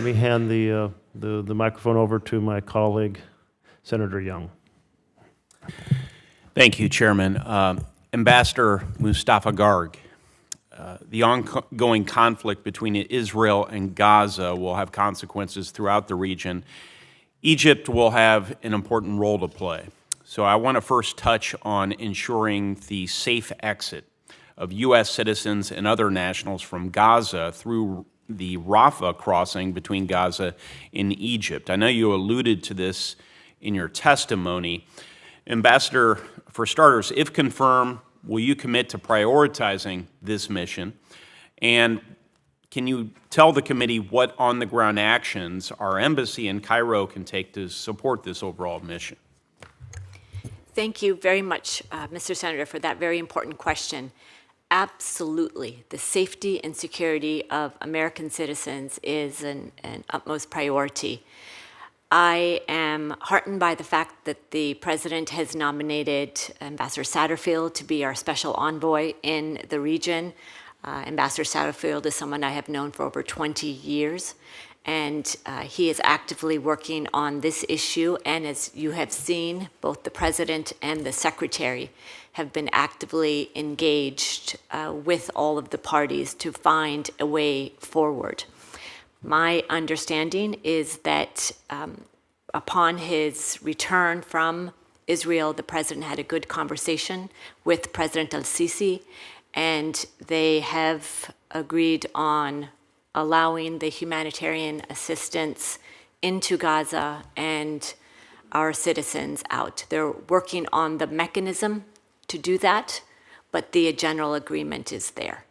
Let me hand the microphone over to my colleague, Senator Young. Thank you, Chairman. Ambassador Mustafa Garg, the ongoing conflict between Israel and Gaza will have consequences throughout the region. Egypt will have an important role to play. So I want to first touch on ensuring the safe exit of U.S. citizens and other nationals from Gaza through the Rafah crossing between Gaza and Egypt. I know you alluded to this in your testimony. Ambassador, for starters, if confirmed, will you commit to prioritizing this mission? And can you tell the committee what on-the-ground actions our embassy in Cairo can take to support this overall mission? Thank you very much, Mr. Senator, for that very important question. Absolutely. The safety and security of American citizens is an utmost priority. I am heartened by the fact that the President has nominated Ambassador Satterfield to be our special envoy in the region. Ambassador Satterfield is someone I have known for over 20 years, and he is actively working on this issue. And as you have seen, both the President and the Secretary have been actively engaged with all of the parties to find a way forward. My understanding is that upon his return from Israel, the President had a good conversation with President al-Sisi, and they have agreed on allowing the humanitarian assistance into Gaza and our citizens out. They're working on the mechanism to do that, but the general agreement is there.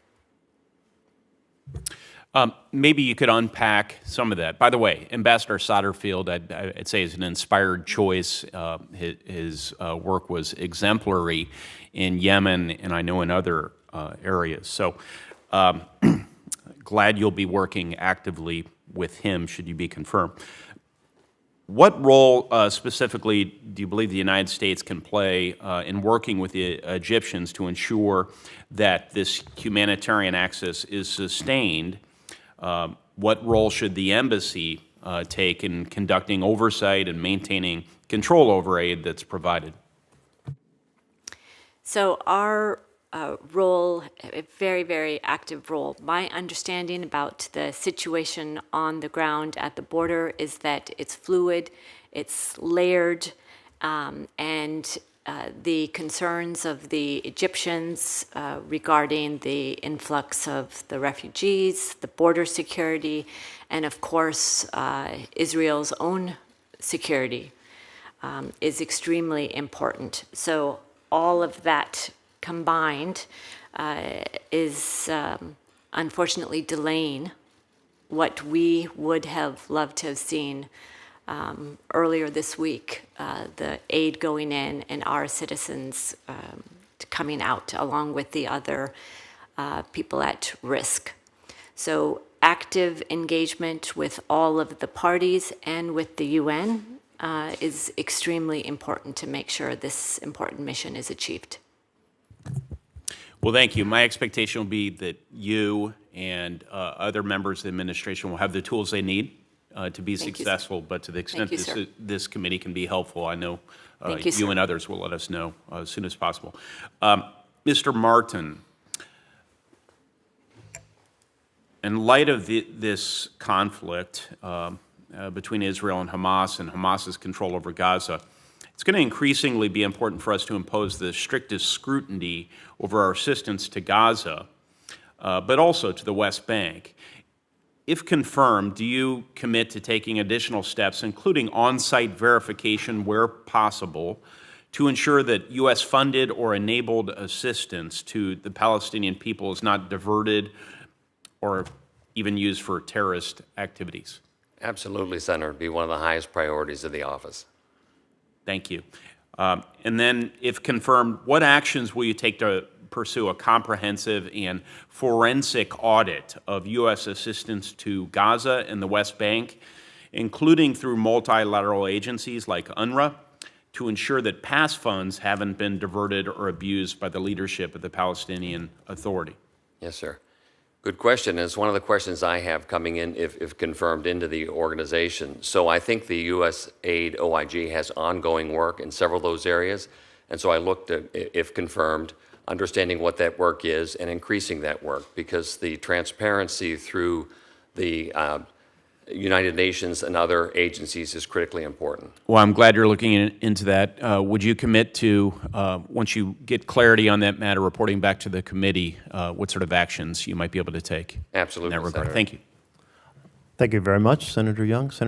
Maybe you could unpack some of that. By the way, Ambassador Satterfield, I'd say, is an inspired choice. His work was exemplary in Yemen and I know in other areas. So glad you'll be working actively with him should you be confirmed. What role specifically do you believe the United States can play in working with the Egyptians to ensure that this humanitarian access is sustained? What role should the embassy take in conducting oversight and maintaining control over aid that's provided? So our role, a very, very active role. My understanding about the situation on the ground at the border is that it's fluid, it's layered, and the concerns of the Egyptians regarding the influx of the refugees, the border security, and of course Israel's own security is extremely important. So all of that combined is unfortunately delaying what we would have loved to have seen earlier this week, the aid going in and our citizens coming out along with the other people at risk. So active engagement with all of the parties and with the UN is extremely important to make sure this important mission is achieved. Well, thank you. My expectation will be that you and other members of the administration will have the tools they need to be successful, but to the extent this committee can be helpful, I know you and others will let us know as soon as possible. Mr. Martin, in light of this conflict between Israel and Hamas's control over Gaza, it's going to increasingly be important for us to impose the strictest scrutiny over our assistance to Gaza, but also to the West Bank. If confirmed, do you commit to taking additional steps, including on-site verification where possible, to ensure that U.S.-funded or enabled assistance to the Palestinian people is not diverted or even used for terrorist activities? Absolutely, Senator. It would be one of the highest priorities of the office. Thank you. And then, if confirmed, what actions will you take to pursue a comprehensive and forensic audit of U.S. assistance to Gaza and the West Bank, including through multilateral agencies like UNRWA, to ensure that past funds haven't been diverted or abused by the leadership of the Palestinian Authority? Yes, sir. Good question. It's one of the questions I have coming in if confirmed into the organization. So I think the U.S. aid OIG has ongoing work in several of those areas. And so I looked at, if confirmed, understanding what that work is and increasing that work, because the transparency through the United Nations and other agencies is critically important. Well, I'm glad you're looking into that. Would you commit to, once you get clarity on that matter, reporting back to the committee what sort of actions you might be able to take? Absolutely, In that regard. Senator. Thank you. Thank you very much, Senator Young. Senator